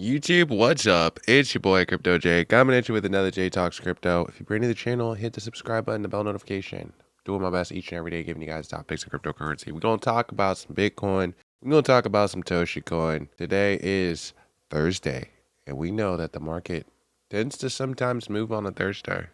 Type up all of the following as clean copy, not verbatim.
YouTube, what's up? It's your boy Crypto J coming at you with another J Talks Crypto. If you're brand new to the channel, hit the subscribe button, the bell notification. Doing my best each and every day, giving you guys topics of cryptocurrency. We're gonna talk about some Bitcoin. We're gonna talk about some Toshi Coin. Today is Thursday, and we know that the market tends to sometimes move on a Thursday.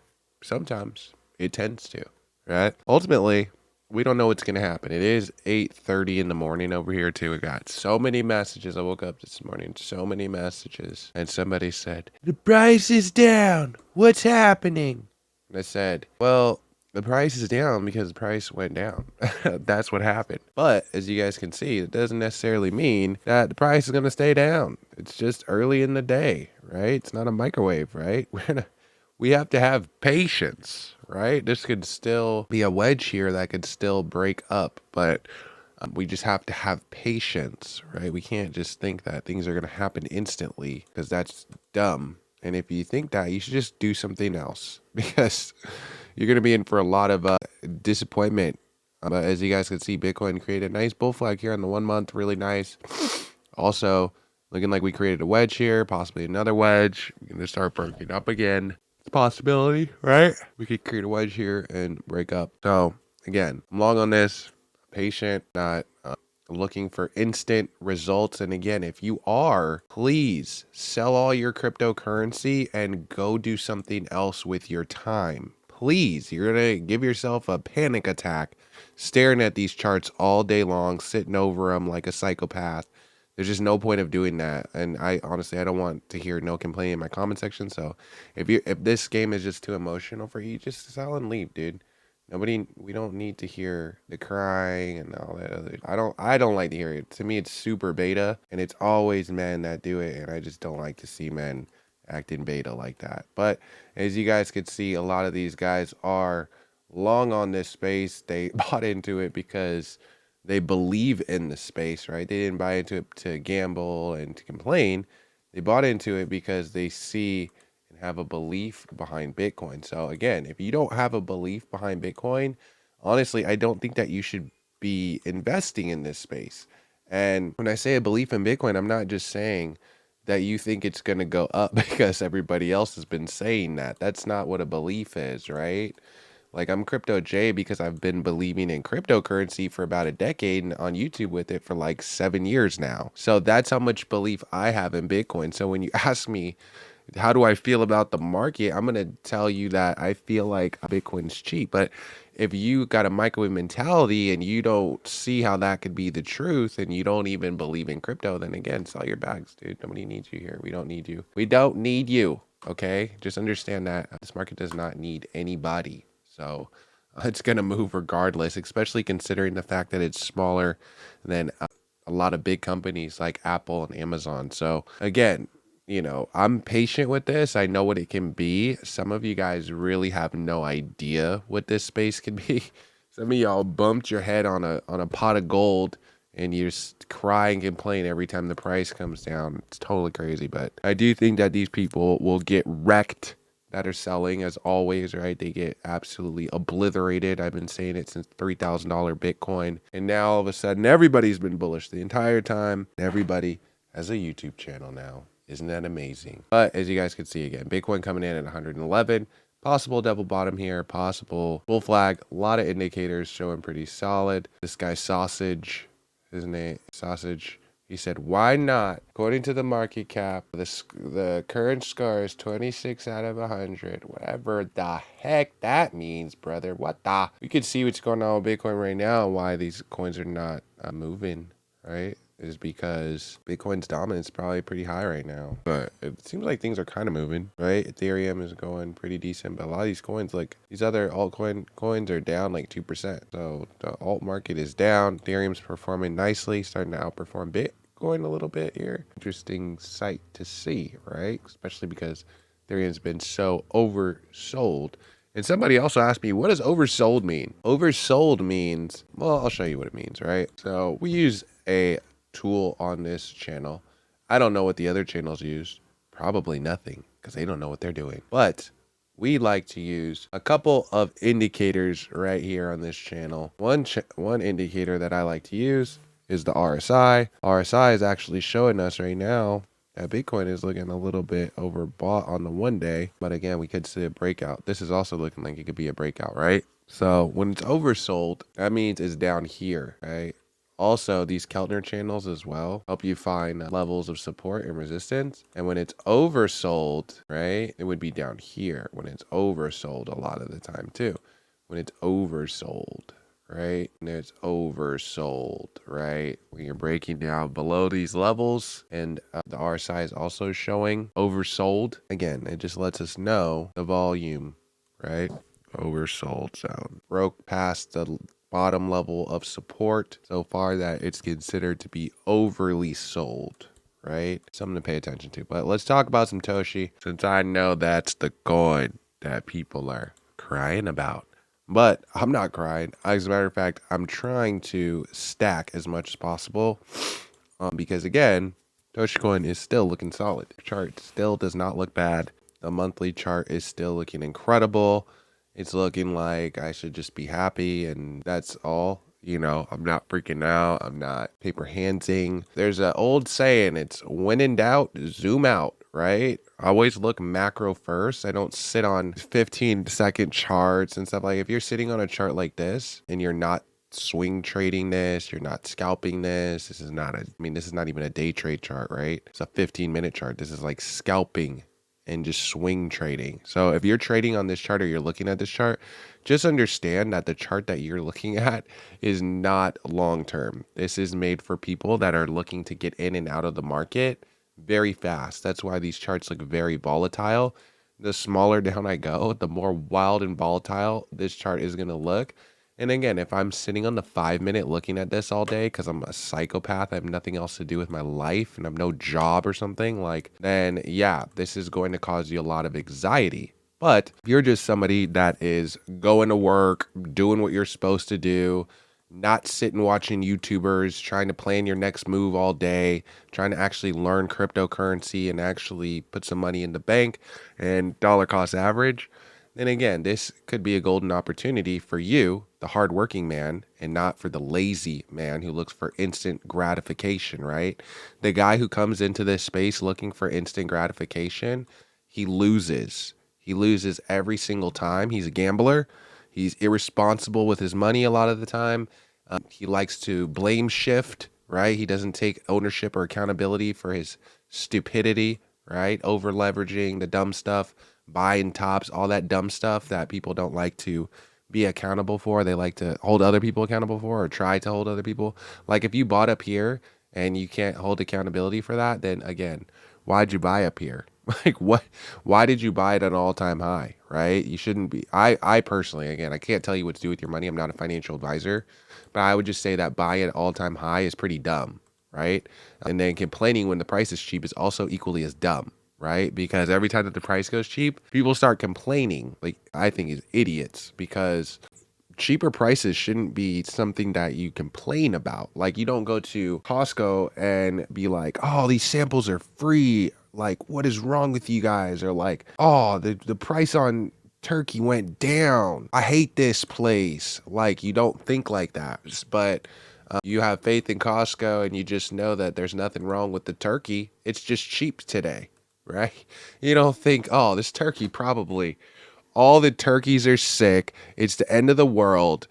Sometimes it tends to, right? Ultimately, we don't know what's going to happen. It is 8:30 in the morning over here too. We got so many messages. I woke up this morning, so many messages. And somebody said, the price is down. What's happening? And I said, well, the price is down because the price went down. That's what happened. But as you guys can see, it doesn't necessarily mean that the price is going to stay down. It's just early in the day, right? It's not a microwave, right? We have to have patience, right? This could still be a wedge here that could still break up, but we just have to have patience, right? We can't just think that things are going to happen instantly because that's dumb. And if you think that, you should just do something else because you're going to be in for a lot of disappointment. But as you guys can see, Bitcoin created a nice bull flag here on the 1 month, really nice. Also, looking like we created a wedge here, possibly another wedge. We're going to start breaking up again. Possibility, right? We could create a wedge here and break up. So again, I'm long on this, patient, not looking for instant results. And again, if you are, please sell all your cryptocurrency and go do something else with your time. Please, you're gonna give yourself a panic attack staring at these charts all day long, sitting over them like a psychopath. There's just no point of doing that. And I honestly, I don't want to hear no complaint in my comment section. So if this game is just too emotional for you, just sell and leave, dude. We don't need to hear the crying and all that other. I don't like to hear it. To me, it's super beta, and it's always men that do it. And I just don't like to see men acting beta like that. But as you guys could see, a lot of these guys are long on this space. They bought into it because they believe in the space, right? They didn't buy into it to gamble and to complain. They bought into it because they see and have a belief behind Bitcoin. So again, if you don't have a belief behind Bitcoin, honestly, I don't think that you should be investing in this space. And when I say a belief in Bitcoin, I'm not just saying that you think it's going to go up because everybody else has been saying that. That's not what a belief is, right? Like, I'm Crypto J because I've been believing in cryptocurrency for about a decade and on YouTube with it for like 7 years now. So that's how much belief I have in Bitcoin. So when you ask me, how do I feel about the market? I'm going to tell you that I feel like Bitcoin's cheap. But if you got a microwave mentality and you don't see how that could be the truth and you don't even believe in crypto, then again, sell your bags, dude. Nobody needs you here. We don't need you. We don't need you. Okay? Just understand that this market does not need anybody. So it's going to move regardless, especially considering the fact that it's smaller than a lot of big companies like Apple and Amazon. So again, you know, I'm patient with this. I know what it can be. Some of you guys really have no idea what this space can be. Some of y'all bumped your head on a pot of gold and you're just cry and complain every time the price comes down. It's totally crazy. But I do think that these people will get wrecked that are selling, as always, right? They get absolutely obliterated. I've been saying it since $3,000 Bitcoin. And now all of a sudden, everybody's been bullish the entire time. Everybody has a YouTube channel now. Isn't that amazing? But as you guys can see again, Bitcoin coming in at 111. Possible double bottom here. Possible bull flag. A lot of indicators showing pretty solid. This guy Sausage, isn't it? Sausage. He said, why not? According to the market cap, the current score is 26 out of 100. Whatever the heck that means, brother. What the? We could see what's going on with Bitcoin right now and why these coins are not moving, right? Is because Bitcoin's dominance is probably pretty high right now. But it seems like things are kind of moving, right? Ethereum is going pretty decent, but a lot of these coins, like these other coins are down like 2%. So the alt market is down. Ethereum's performing nicely, starting to outperform Bitcoin a little bit here. Interesting sight to see, right? Especially because Ethereum's been so oversold. And somebody also asked me, what does oversold mean? Oversold means, well, I'll show you what it means, right? So we use a tool on this channel. I don't know what the other channels use. Probably nothing because they don't know what they're doing. But we like to use a couple of indicators right here on this channel. One indicator that I like to use is the RSI. RSI is actually showing us right now Bitcoin is looking a little bit overbought on the 1 day, but again, we could see a breakout. This is also looking like it could be a breakout, right? So when it's oversold, that means it's down here, right? Also, these Keltner channels as well help you find levels of support and resistance. And when it's oversold, right, it would be down here when it's oversold a lot of the time too. When it's oversold, right? And it's oversold, right? When you're breaking down below these levels and the RSI is also showing oversold. Again, it just lets us know the volume, right? Oversold zone. Broke past the bottom level of support so far that it's considered to be overly sold, right? Something to pay attention to. But let's talk about some Toshi, since I know that's the coin that people are crying about. But I'm not crying. As a matter of fact, I'm trying to stack as much as possible because, again, Toshi Coin is still looking solid. The chart still does not look bad. The monthly chart is still looking incredible. It's looking like I should just be happy, and that's all. You know, I'm not freaking out. I'm not paper handsing. There's an old saying, it's when in doubt, zoom out, right? I always look macro first. I don't sit on 15-second charts and stuff. Like if you're sitting on a chart like this and you're not swing trading this, you're not scalping this. This is not even a day trade chart, right? It's a 15-minute chart. This is like scalping and just swing trading. So if you're trading on this chart or you're looking at this chart, just understand that the chart that you're looking at is not long-term. This is made for people that are looking to get in and out of the market very fast. That's why these charts look very volatile. The smaller down I go, the more wild and volatile this chart is going to look. And again, if I'm sitting on the 5-minute looking at this all day because I'm a psychopath, I have nothing else to do with my life and I have no job or something, like, then yeah, this is going to cause you a lot of anxiety. But if you're just somebody that is going to work, doing what you're supposed to do, not sitting watching YouTubers, trying to plan your next move all day, trying to actually learn cryptocurrency and actually put some money in the bank and dollar cost average, then again, this could be a golden opportunity for you, the hardworking man, and not for the lazy man who looks for instant gratification, right? The guy who comes into this space looking for instant gratification, he loses. He loses every single time. He's a gambler. He's irresponsible with his money a lot of the time. He likes to blame shift, right? He doesn't take ownership or accountability for his stupidity, right? Over leveraging the dumb stuff, buying tops, all that dumb stuff that people don't like to be accountable for. They like to hold other people accountable for or try to hold other people. Like if you bought up here and you can't hold accountability for that, then again, why'd you buy up here? Like why did you buy it at an all-time high, right? You shouldn't be. I personally, again, I can't tell you what to do with your money. I'm not a financial advisor, but I would just say that buying at all-time high is pretty dumb, right? And then complaining when the price is cheap is also equally as dumb, right? Because every time that the price goes cheap, people start complaining. Like I think is idiots, because cheaper prices shouldn't be something that you complain about. Like you don't go to Costco and be like, oh, these samples are free. Like, what is wrong with you guys? Or like, oh, the price on turkey went down. I hate this place. Like, you don't think like that. But you have faith in Costco and you just know that there's nothing wrong with the turkey. It's just cheap today, right? You don't think, oh, this turkey probably, all the turkeys are sick. It's the end of the world.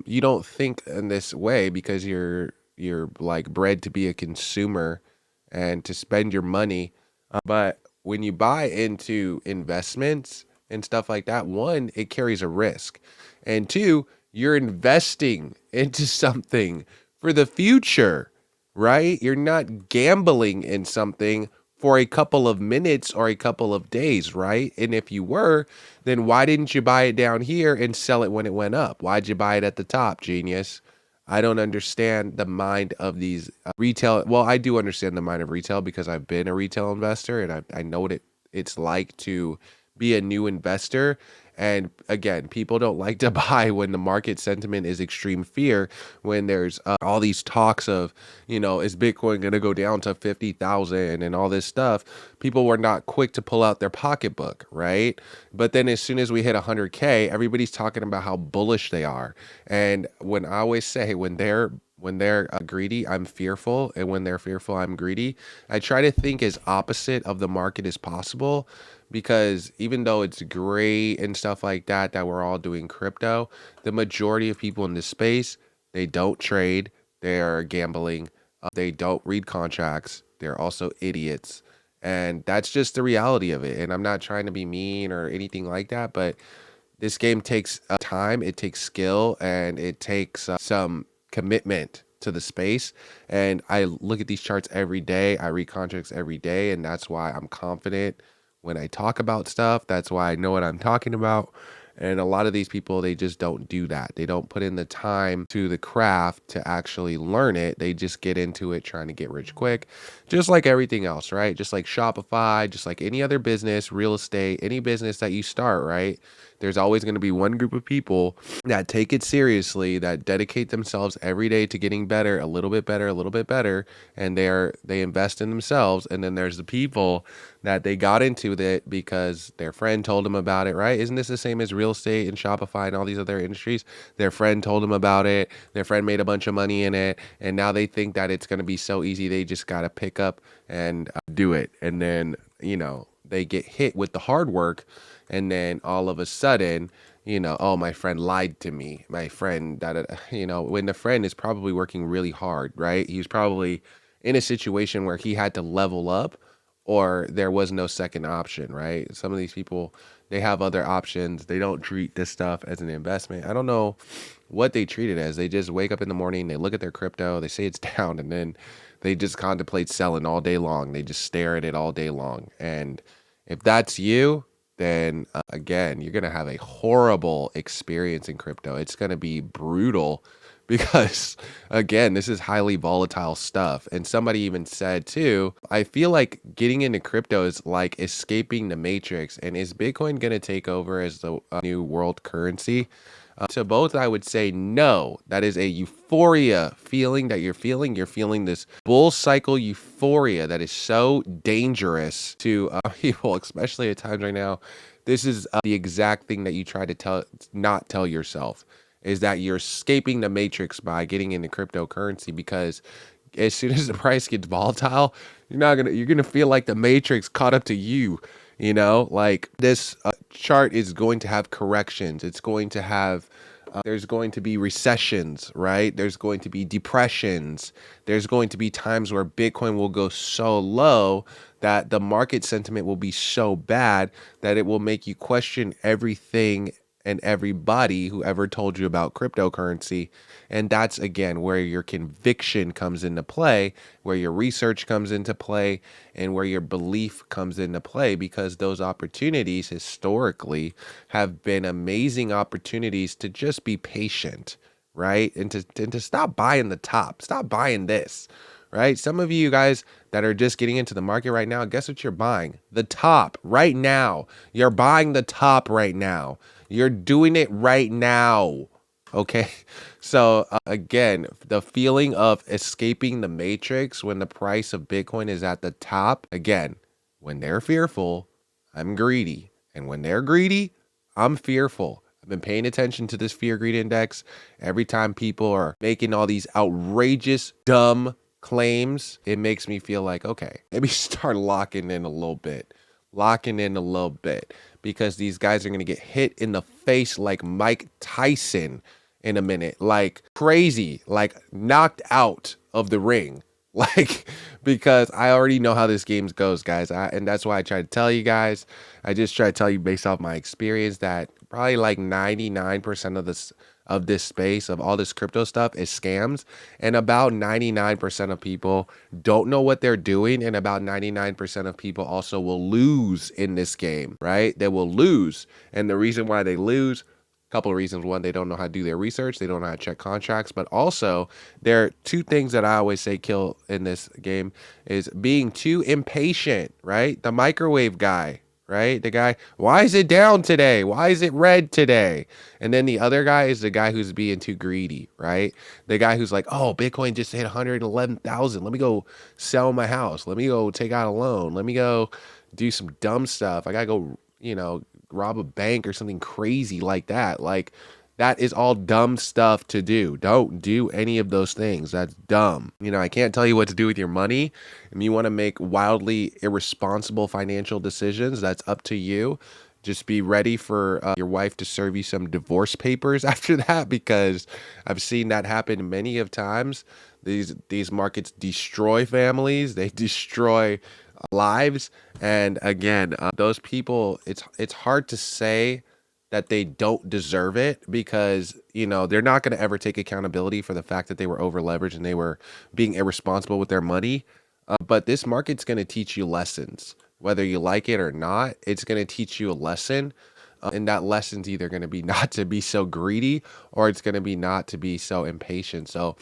You don't think in this way because you're like bred to be a consumer and to spend your money. But when you buy into investments and stuff like that, one, it carries a risk. And two, you're investing into something for the future, right? You're not gambling in something for a couple of minutes or a couple of days, right? And if you were, then why didn't you buy it down here and sell it when it went up? Why'd you buy it at the top, genius? I don't understand the mind of these retail. Well, I do understand the mind of retail because I've been a retail investor and I know what it's like to be a new investor. And again, people don't like to buy when the market sentiment is extreme fear, when there's all these talks of, is Bitcoin going to go down to 50,000 and all this stuff. People were not quick to pull out their pocketbook, right? But then as soon as we hit 100K, everybody's talking about how bullish they are. And when I always say when When they're greedy, I'm fearful. And when they're fearful, I'm greedy. I try to think as opposite of the market as possible because even though it's great and stuff like that, that we're all doing crypto, the majority of people in this space, they don't trade. They are gambling. They don't read contracts. They're also idiots. And that's just the reality of it. And I'm not trying to be mean or anything like that, but this game takes time, it takes skill, and it takes some commitment to the space. And I look at these charts every day. I read contracts every day, and that's why I'm confident when I talk about stuff. That's why I know what I'm talking about. And a lot of these people, they just don't do that. They don't put in the time to the craft to actually learn it. They just get into it trying to get rich quick, just like everything else, right? Just like Shopify, just like any other business, real estate, any business that you start, right? There's always going to be one group of people that take it seriously, that dedicate themselves every day to getting better, a little bit better, a little bit better, and they invest in themselves. And then there's the people that they got into it because their friend told them about it, right? Isn't this the same as real estate and Shopify and all these other industries? Their friend told them about it, their friend made a bunch of money in it, and now they think that it's going to be so easy. They just got to pick up and do it. And then, they get hit with the hard work, and then all of a sudden, oh, my friend lied to me. My friend, when the friend is probably working really hard, right? He was probably in a situation where he had to level up or there was no second option, right? Some of these people, they have other options. They don't treat this stuff as an investment. I don't know what they treat it as. They just wake up in the morning, they look at their crypto, they say it's down, and then they just contemplate selling all day long. They just stare at it all day long. And if that's you, then again, you're going to have a horrible experience in crypto. It's going to be brutal because, again, this is highly volatile stuff. And somebody even said, too, I feel like getting into crypto is like escaping the matrix. And is Bitcoin going to take over as the new world currency? To both, I would say no. That is a euphoria feeling that you're feeling. You're feeling this bull cycle euphoria that is so dangerous to people, especially at times right now. This is the exact thing that you try to not tell yourself, is that you're escaping the matrix by getting into cryptocurrency, because as soon as the price gets volatile, you're gonna feel like the matrix caught up to you. Like this chart is going to have corrections. It's going to have, there's going to be recessions, right? There's going to be depressions. There's going to be times where Bitcoin will go so low that the market sentiment will be so bad that it will make you question everything and everybody who ever told you about cryptocurrency. And that's, again, where your conviction comes into play, where your research comes into play, and where your belief comes into play, because those opportunities historically have been amazing opportunities to just be patient, right? And to stop buying the top, stop buying this, right? Some of you guys that are just getting into the market right now, guess what you're buying? The top right now. You're buying the top right now. You're doing it right now. Okay. So again, the feeling of escaping the matrix when the price of Bitcoin is at the top, again, when they're fearful, I'm greedy. And when they're greedy, I'm fearful. I've been paying attention to this fear greed index. Every time people are making all these outrageous, dumb claims, it makes me feel like, okay, maybe start locking in a little bit, because these guys are going to get hit in the face like Mike Tyson in a minute, like crazy, like knocked out of the ring. Like, because I already know how this game goes, guys. And that's why I try to tell you guys. I just try to tell you based off my experience that probably like 99% of this space, of all this crypto stuff, is scams. And about 99% of people don't know what they're doing. And about 99% of people also will lose in this game, right? They will lose. And the reason why they lose, couple of reasons. One, they don't know how to do their research. They don't know how to check contracts. But also, there are two things that I always say kill in this game is being too impatient, right? The microwave guy, right? The guy, why is it down today? Why is it red today? And then the other guy is the guy who's being too greedy, right? The guy who's like, oh, Bitcoin just hit 111,000. Let me go sell my house. Let me go take out a loan. Let me go do some dumb stuff. I got to go, rob a bank or something crazy like that. Like, That is all dumb stuff to do. Don't do any of those things. That's dumb. You know, I can't tell you what to do with your money. If you want to make wildly irresponsible financial decisions, that's up to you. Just be ready for your wife to serve you some divorce papers after that, because I've seen that happen many of times. These markets destroy families. They destroy lives. And again, those people, it's hard to say that they don't deserve it, because you know they're not going to ever take accountability for the fact that they were over leveraged and they were being irresponsible with their money. But this market's going to teach you lessons, whether you like it or not. It's going to teach you a lesson, and that lesson's either going to be not to be so greedy, or it's going to be not to be so impatient. So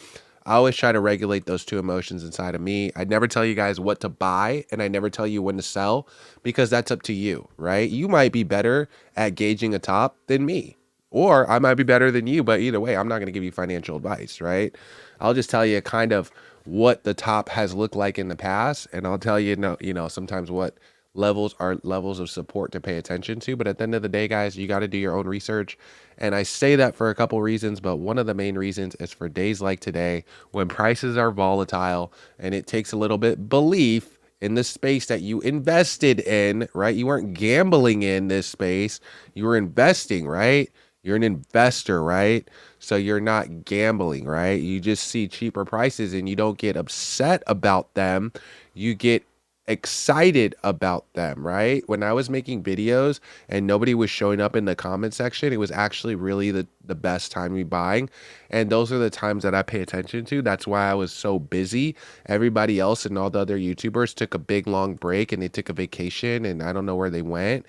I always try to regulate those two emotions inside of me. I never tell you guys what to buy, and I never tell you when to sell, because that's up to you, right? You might be better at gauging a top than me, or I might be better than you, but either way, I'm not going to give you financial advice, right? I'll just tell you kind of what the top has looked like in the past, and I'll tell you, no, you know, sometimes what levels are levels of support to pay attention to. But at the end of the day, guys, you got to do your own research. And I say that for a couple reasons, but one of the main reasons is for days like today when prices are volatile and it takes a little bit belief in the space that you invested in, right? You weren't gambling in this space, you were investing, right? You're an investor, right? So you're not gambling, right? You just see cheaper prices and you don't get upset about them. You get excited about them, right? When I was making videos and nobody was showing up in the comment section, it was actually really the best time to be buying. And those are the times that I pay attention to. That's why I was so busy. Everybody else and all the other YouTubers took a big long break and they took a vacation, and I don't know where they went.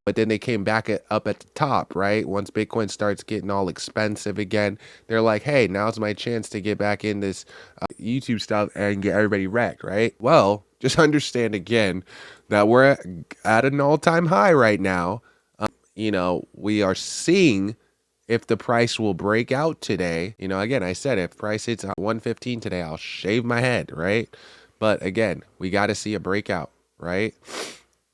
But then they came back up at the top, right? Once Bitcoin starts getting all expensive again, they're like, hey, now's my chance to get back in this YouTube stuff and get everybody wrecked, right? Well, just understand again that we're at an all-time high right now. You know, we are seeing if the price will break out today. You know, again, I said if price hits 115 today, I'll shave my head, right? But again, we got to see a breakout, right?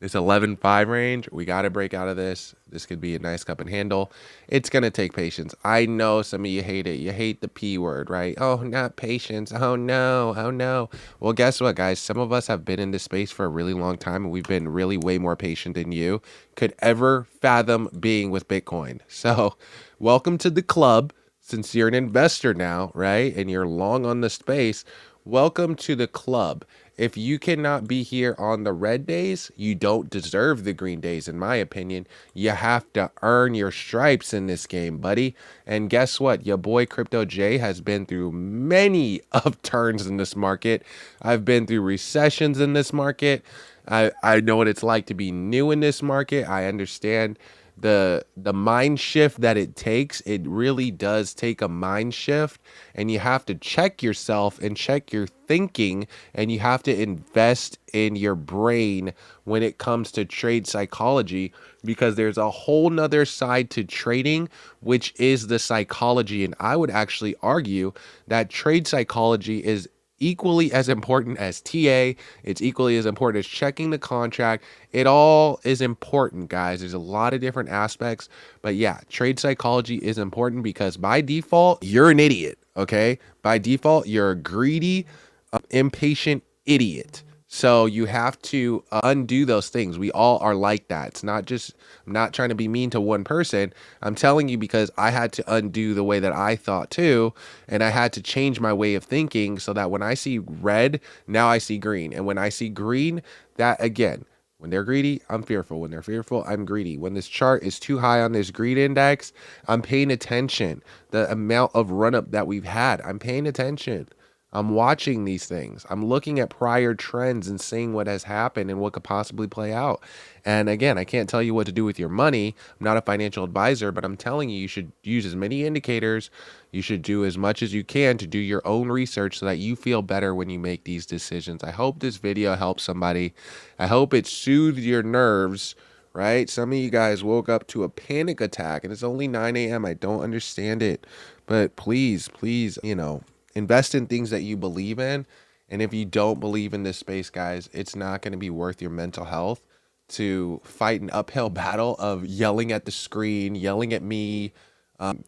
This 11.5 range, we got to break out of this. This could be a nice cup and handle. It's going to take patience. I know some of you hate it. You hate the P word, right? Oh, not patience. Oh, no. Oh, no. Well, guess what, guys? Some of us have been in this space for a really long time, and we've been really way more patient than you could ever fathom being with Bitcoin. So welcome to the club. Since you're an investor now, right? And you're long on the space, welcome to the club. If you cannot be here on the red days, you don't deserve the green days, in my opinion. You have to earn your stripes in this game, buddy. And guess what? Your boy Crypto J has been through many of turns in this market. I've been through recessions in this market. I know what it's like to be new in this market. I understand the mind shift that it takes. It really does take a mind shift, and you have to check yourself and check your thinking, and you have to invest in your brain when it comes to trade psychology, because there's a whole nother side to trading, which is the psychology. And I would actually argue that trade psychology is equally as important as TA. It's equally as important as checking the contract. It all is important, guys. There's a lot of different aspects, but yeah, trade psychology is important because by default, you're an idiot, okay? By default, you're a greedy, impatient idiot. So you have to undo those things. We all are like that. It's not just, I'm not trying to be mean to one person. I'm telling you because I had to undo the way that I thought too. And I had to change my way of thinking so that when I see red, now I see green. And when I see green, that again, when they're greedy, I'm fearful. When they're fearful, I'm greedy. When this chart is too high on this greed index, I'm paying attention. The amount of run up that we've had, I'm paying attention. I'm watching these things. I'm looking at prior trends and seeing what has happened and what could possibly play out. And again, I can't tell you what to do with your money. I'm not a financial advisor, but I'm telling you, you should use as many indicators. You should do as much as you can to do your own research so that you feel better when you make these decisions. I hope this video helps somebody. I hope it soothed your nerves, right? Some of you guys woke up to a panic attack and it's only 9 a.m. I don't understand it. But please, you know, invest in things that you believe in. And if you don't believe in this space, guys, it's not going to be worth your mental health to fight an uphill battle of yelling at the screen, yelling at me,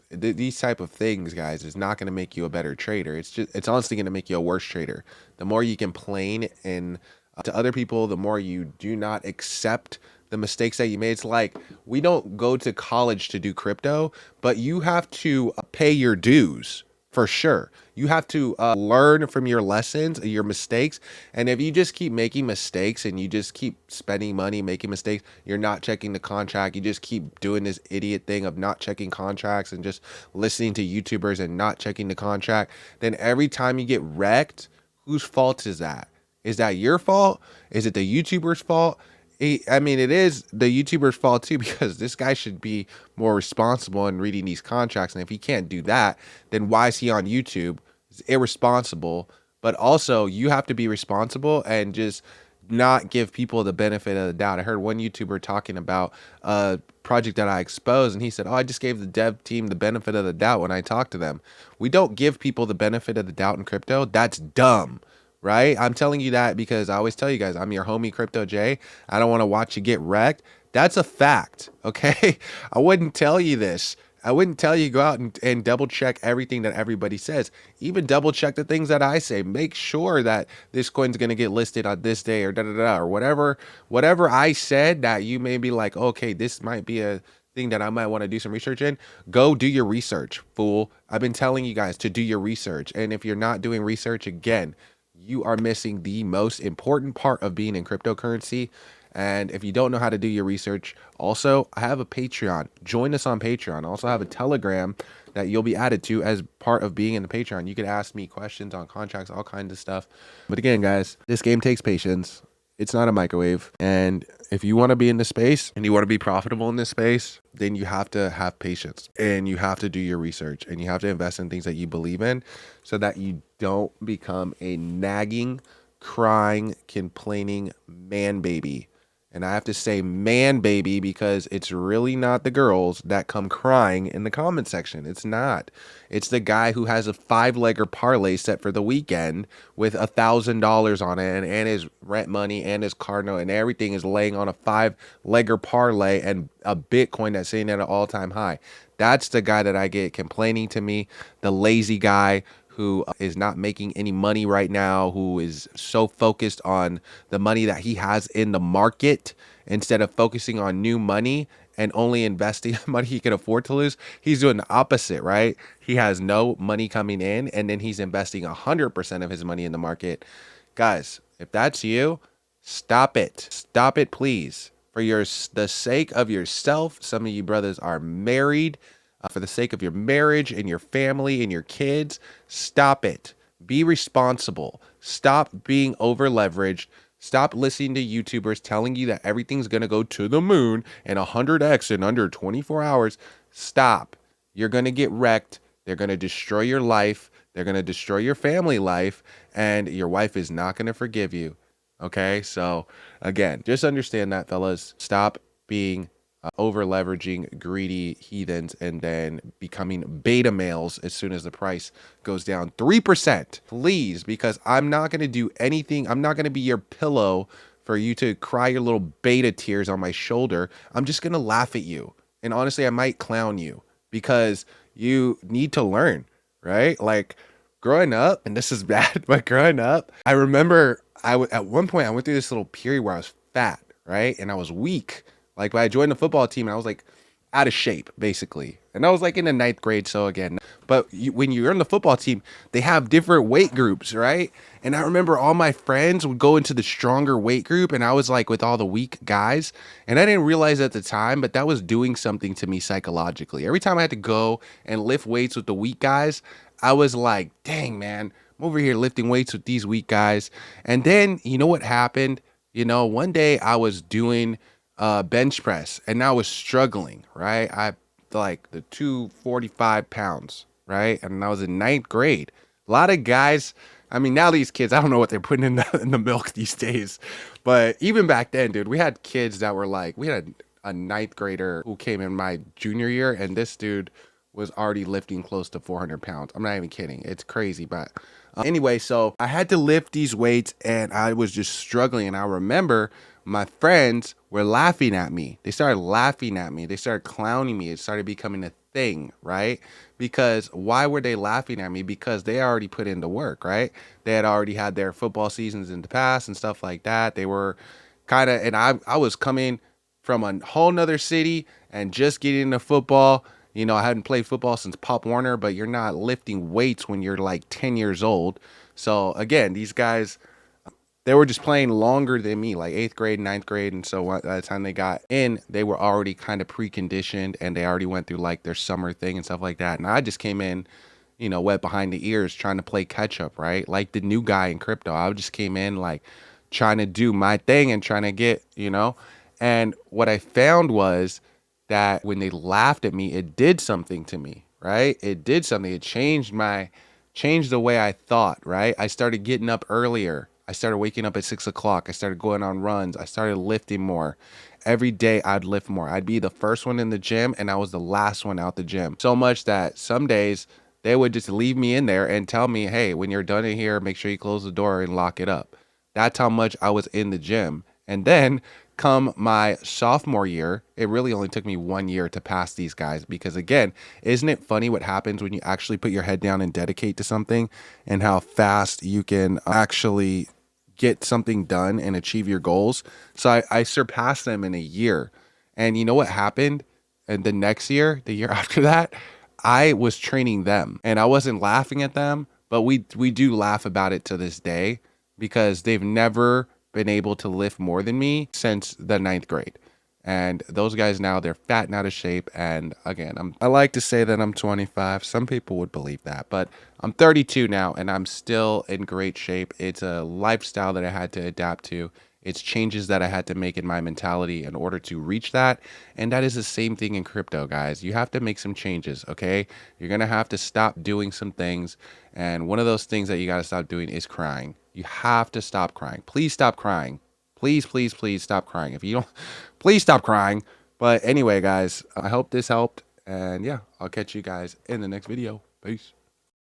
These type of things, guys, is not going to make you a better trader. It's honestly going to make you a worse trader. The more you complain and to other people, the more you do not accept the mistakes that you made. It's like we don't go to college to do crypto, but you have to pay your dues for sure. You have to learn from your lessons, your mistakes. And if you just keep making mistakes and you just keep spending money, making mistakes, you're not checking the contract. You just keep doing this idiot thing of not checking contracts and just listening to YouTubers and not checking the contract. Then every time you get wrecked, whose fault is that? Is that your fault? Is it the YouTuber's fault? I mean, it is the YouTuber's fault too, because this guy should be more responsible in reading these contracts. And if he can't do that, then why is he on YouTube? It's irresponsible. But also, you have to be responsible and just not give people the benefit of the doubt. I heard one YouTuber talking about a project that I exposed, and he said, "Oh, I just gave the dev team the benefit of the doubt when I talked to them." We don't give people the benefit of the doubt in crypto. That's dumb. Right? I'm telling you that because I always tell you guys, I'm your homie Crypto J. I don't want to watch you get wrecked. That's a fact. Okay. I wouldn't tell you this. I wouldn't tell you go out and double check everything that everybody says. Even double check the things that I say. Make sure that this coin's going to get listed on this day or or whatever I said that you may be like, okay, this might be a thing that I might want to do some research in. Go do your research, fool. I've been telling you guys to do your research. And if you're not doing research, again, you are missing the most important part of being in cryptocurrency. And if you don't know how to do your research, also, I have a Patreon. Join us on Patreon. I also have a Telegram that you'll be added to as part of being in the Patreon. You can ask me questions on contracts, all kinds of stuff. But again, guys, this game takes patience. It's not a microwave. And if you want to be in this space and you want to be profitable in this space, then you have to have patience and you have to do your research and you have to invest in things that you believe in so that you don't become a nagging, crying, complaining man baby. And I have to say man baby because it's really not the girls that come crying in the comment section. It's not. It's the guy who has a 5-legger parlay set for the weekend with $1,000 on it and his rent money and his car note and everything is laying on a 5-legger parlay and a Bitcoin that's sitting at an all-time high. That's the guy that I get complaining to me, the lazy guy who is not making any money right now, who is so focused on the money that he has in the market instead of focusing on new money and only investing money he can afford to lose. He's doing the opposite, right? He has no money coming in and then he's investing 100% of his money in the market. Guys, if that's you, stop it. Stop it, please. For the sake of yourself, some of you brothers are married. For the sake of your marriage and your family and your kids, stop it. Be responsible. Stop being over leveraged. Stop listening to YouTubers telling you that everything's going to go to the moon and 100x in under 24 hours. Stop. You're going to get wrecked. They're going to destroy your life. They're going to destroy your family life. And your wife is not going to forgive you. Okay? So, again, just understand that, fellas. Stop being over leveraging greedy heathens and then becoming beta males as soon as the price goes down 3%, please, because I'm not going to do anything. I'm not going to be your pillow for you to cry your little beta tears on my shoulder. I'm just going to laugh at you. And honestly, I might clown you because you need to learn, right? Like growing up, and this is bad, but growing up, I remember at one point I went through this little period where I was fat, right? And I was weak. Like when I joined the football team and I was like out of shape basically. And I was like in the 9th grade. So again, but when you're on the football team, they have different weight groups, right? And I remember all my friends would go into the stronger weight group and I was like with all the weak guys. And I didn't realize at the time, but that was doing something to me psychologically. Every time I had to go and lift weights with the weak guys, I was like, dang, man, I'm over here lifting weights with these weak guys. And then you know what happened? You know, one day I was doing bench press and I was struggling, right? I like the 245 pounds, right? And I was in 9th grade. A lot of guys, I mean, now these kids, I don't know what they're putting in the milk these days, but even back then, dude, we had kids that were like, we had a 9th grader who came in my junior year and this dude was already lifting close to 400 pounds. I'm not even kidding. It's crazy, but anyway, so I had to lift these weights and I was just struggling. And I remember my friends were laughing at me. They started laughing at me. They started clowning me. It started becoming a thing, right? Because why were they laughing at me? Because they already put into work, right? They had already had their football seasons in the past and stuff like that. They were kind of, and I was coming from a whole nother city and just getting into football. You know, I hadn't played football since Pop Warner, but you're not lifting weights when you're like 10 years old. So again, these guys, they were just playing longer than me, like 8th grade, 9th grade. And so by the time they got in, they were already kind of preconditioned and they already went through like their summer thing and stuff like that. And I just came in, you know, wet behind the ears trying to play catch up, right? Like the new guy in crypto. I just came in like trying to do my thing and trying to get, you know. And what I found was that when they laughed at me, it did something to me, right? It did something. It changed the way I thought, right? I started getting up earlier. I started waking up at 6 o'clock. I started going on runs. I started lifting more. Every day I'd lift more. I'd be the first one in the gym and I was the last one out the gym. So much that some days they would just leave me in there and tell me, hey, when you're done in here, make sure you close the door and lock it up. That's how much I was in the gym. And then come my sophomore year, it really only took me 1 year to pass these guys because again, isn't it funny what happens when you actually put your head down and dedicate to something and how fast you can actually get something done and achieve your goals? So I surpassed them in a year. And you know what happened? And the next year, the year after that, I was training them and I wasn't laughing at them, but we do laugh about it to this day because they've never been able to lift more than me since the 9th grade. And those guys now, they're fat and out of shape. And again, I like to say that I'm 25. Some people would believe that, but I'm 32 now and I'm still in great shape. It's a lifestyle that I had to adapt to. It's changes that I had to make in my mentality in order to reach that. And that is the same thing in crypto, guys. You have to make some changes, okay? You're going to have to stop doing some things. And one of those things that you got to stop doing is crying. You have to stop crying. Please stop crying. Please, please, please stop crying. If you don't, please stop crying. But anyway, guys, I hope this helped. And yeah, I'll catch you guys in the next video. Peace.